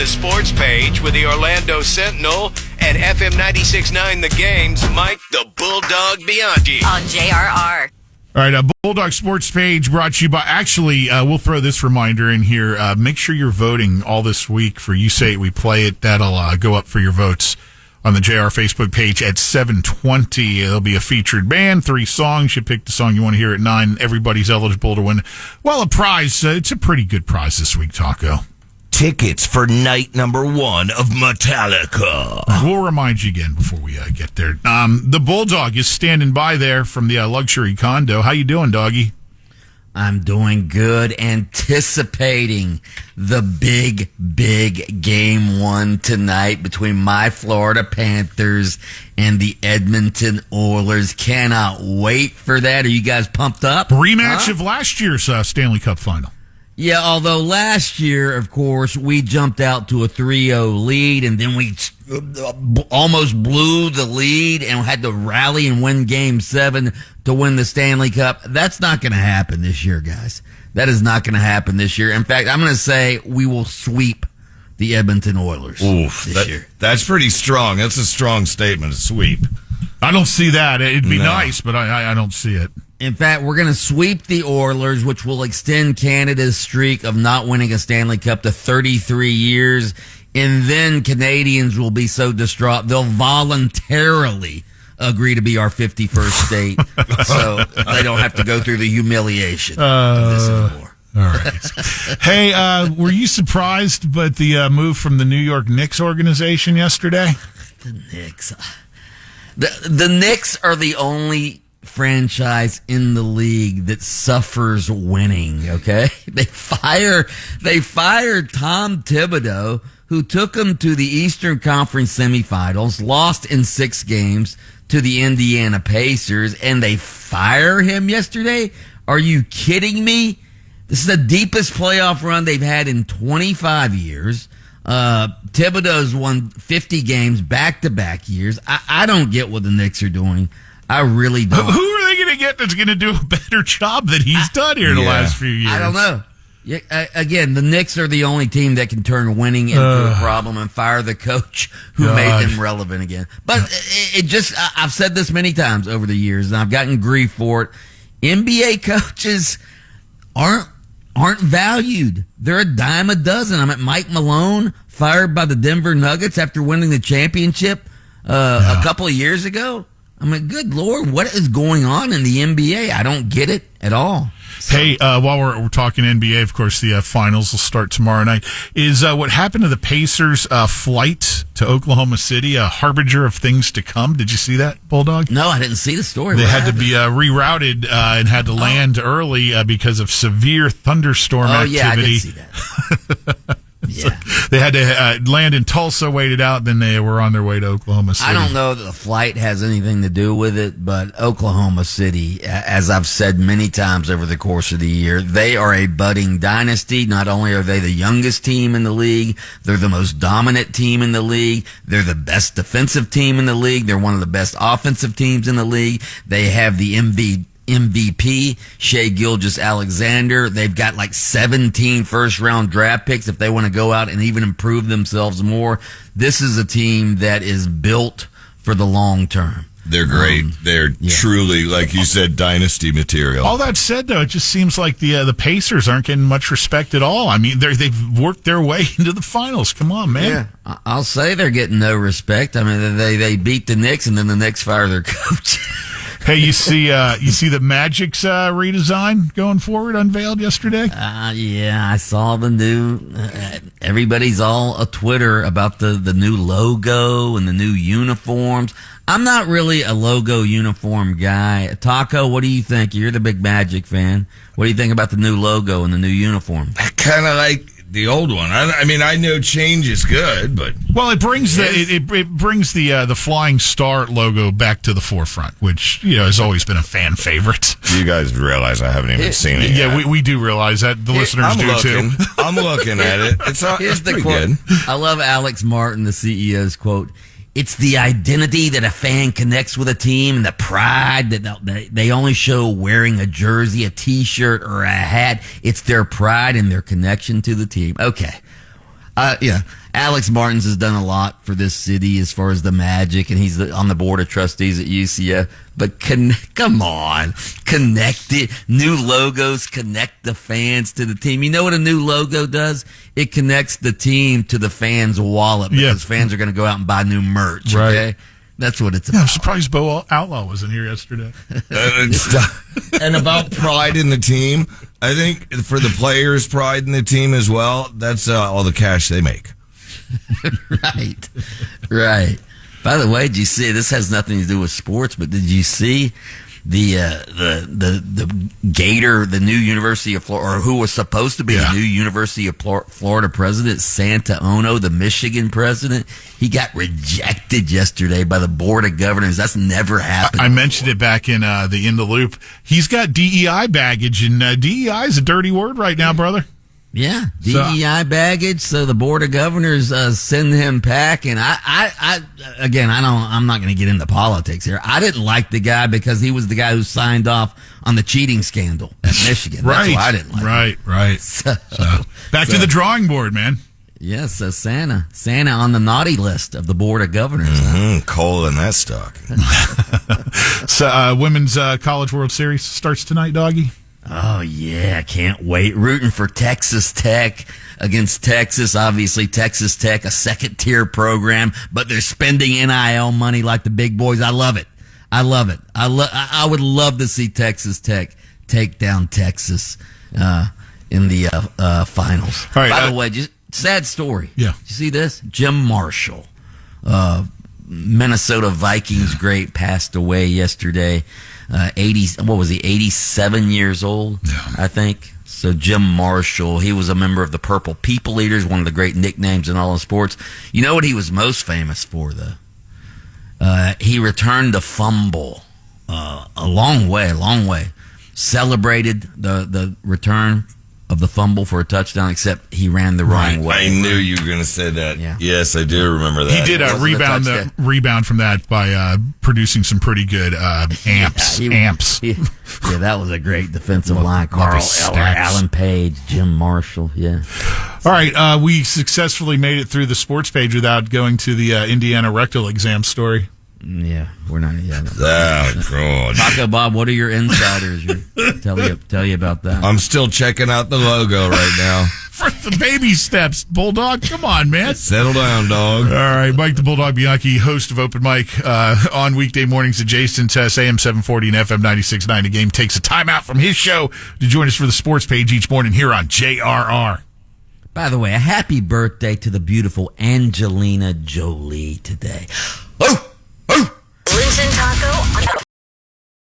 the sports page with the Orlando Sentinel and FM 96.9 The Game's Mike the Bulldog Bianchi. On JRR. All right, Bulldog Sports page brought to you by, actually, we'll throw this reminder in here. Make sure you're voting all this week for You Say It, We Play It. That'll go up for your votes on the JR Facebook page at 7:20. There'll be a featured band, 3 songs. You pick the song you want to hear at 9. Everybody's eligible to win. Well, a prize. It's a pretty good prize this week, Taco. Tickets for night number 1 of Metallica. We'll remind you again before we get there. The Bulldog is standing by there from the luxury condo. How you doing, doggy? I'm doing good, anticipating the big game 1 tonight between my Florida Panthers and the Edmonton Oilers. Cannot wait for that. Are you guys pumped up? Rematch of last year's Stanley Cup final. Yeah, although last year, of course, we jumped out to a 3-0 lead, and then we almost blew the lead and had to rally and win Game 7 to win the Stanley Cup. That's not going to happen this year, guys. That is not going to happen this year. In fact, I'm going to say we will sweep the Edmonton Oilers this year. That's pretty strong. That's a strong statement, a sweep. I don't see that. It'd be nice, but I don't see it. In fact, we're going to sweep the Oilers, which will extend Canada's streak of not winning a Stanley Cup to 33 years. And then Canadians will be so distraught, they'll voluntarily agree to be our 51st state so they don't have to go through the humiliation of this anymore. All right. Hey, were you surprised by the move from the New York Knicks organization yesterday? The Knicks. The Knicks are the only franchise in the league that suffers winning, okay? They fired Tom Thibodeau, who took them to the Eastern Conference semifinals, lost in 6 games to the Indiana Pacers, and they fire him yesterday? Are you kidding me? This is the deepest playoff run they've had in 25 years. Thibodeau's won 50 games back-to-back years. I don't get what the Knicks are doing. I really don't. Who are they going to get that's going to do a better job than he's done here in the last few years? I don't know. Yeah, again, the Knicks are the only team that can turn winning into a problem and fire the coach who made them relevant again. But it just, I've said this many times over the years, and I've gotten grief for it. NBA coaches aren't valued. They're a dime a dozen. I mean, Mike Malone, fired by the Denver Nuggets after winning the championship a couple of years ago. I mean, good Lord, what is going on in the NBA? I don't get it at all. So. Hey, while we're talking NBA, of course, the finals will start tomorrow night. Is what happened to the Pacers' flight to Oklahoma City a harbinger of things to come? Did you see that, Bulldog? No, I didn't see the story. They had to be rerouted and had to land early because of severe thunderstorm activity. Yeah, I did see that. So they had to land in Tulsa, waited out, then they were on their way to Oklahoma City. I don't know that the flight has anything to do with it, but Oklahoma City, as I've said many times over the course of the year, they are a budding dynasty. Not only are they the youngest team in the league, they're the most dominant team in the league. They're the best defensive team in the league. They're one of the best offensive teams in the league. They have the MVP, Shai Gilgeous-Alexander. They've got like 17 first-round draft picks if they want to go out and even improve themselves more. This is a team that is built for the long term. They're great. They're truly, like you said, dynasty material. All that said, though, it just seems like the Pacers aren't getting much respect at all. I mean, they've worked their way into the finals. Come on, man. Yeah, I'll say they're getting no respect. I mean, they beat the Knicks, and then the Knicks fire their coach. Hey, you see the Magic's redesign going forward unveiled yesterday? Yeah, I saw the new. Everybody's all a Twitter about the new logo and the new uniforms. I'm not really a logo uniform guy. Taco, what do you think? You're the big Magic fan. What do you think about the new logo and the new uniform? I kind of like the old one. I mean, I know change is good, but it brings it brings the Flying Star logo back to the forefront, which has always been a fan favorite. You guys realize I haven't even seen it yet. Yeah, we do realize that. The listeners do too. I'm looking at it. Here's the quote. Good. I love Alex Martin, the CEO's quote. It's the identity that a fan connects with a team and the pride that they only show wearing a jersey, a T-shirt, or a hat. It's their pride and their connection to the team. Okay. Yeah. Alex Martins has done a lot for this city as far as the Magic, and he's on the board of trustees at UCF. But come on, connect it. New logos connect the fans to the team. You know what a new logo does? It connects the team to the fans' wallet because fans are going to go out and buy new merch. Right. Okay, that's what it's about. I'm surprised Bo Outlaw wasn't here yesterday. And about pride in the team, I think for the players' pride in the team as well, that's all the cash they make. Right. By the way, did you see? This has nothing to do with sports, but did you see the Gator, the new University of Florida, or who was supposed to be the new University of Florida president, Santa Ono, the Michigan president? He got rejected yesterday by the board of governors. That's never happened. I mentioned it back in the In the Loop. He's got DEI baggage, and DEI is a dirty word right now, brother. Yeah, DEI baggage. So the board of governors send him packing. I'm not going to get into politics here. I didn't like the guy because he was the guy who signed off on the cheating scandal at Michigan. That's why I didn't like him. Right. So back to the drawing board, man. Yes, so Santa on the naughty list of the board of governors. Coal in that stock. So women's college World Series starts tonight, doggy. Oh, yeah, can't wait. Rooting for Texas Tech against Texas. Obviously, Texas Tech, a second-tier program, but they're spending NIL money like the big boys. I love it. I would love to see Texas Tech take down Texas in the finals. All right, by the way, just sad story. Yeah. Did you see this? Jim Marshall, Minnesota Vikings great, passed away yesterday. 87 years old, I think. So Jim Marshall, he was a member of the Purple People Eaters, one of the great nicknames in all of sports. You know what he was most famous for, though? He returned a fumble a long way. Celebrated the return of the fumble for a touchdown, except he ran the wrong way. I knew you were going to say that. Yeah. Yes, I do remember that. He did rebound from that by producing some pretty good amps. Yeah, that was a great defensive line. Carl Eller, Alan Page, Jim Marshall. Yeah. All right, we successfully made it through the sports page without going to the Indiana rectal exam story. Yeah, we're not yet. Oh, God. Taco Bob, what are your insiders? Tell you about that. I'm still checking out the logo right now. For the baby steps, Bulldog. Come on, man. Settle down, dog. All right, Mike the Bulldog Bianchi, host of Open Mic on weekday mornings adjacent to AM 740 and FM 96.9. The Game takes a timeout from his show to join us for the sports page each morning here on JRR. By the way, a happy birthday to the beautiful Angelina Jolie today.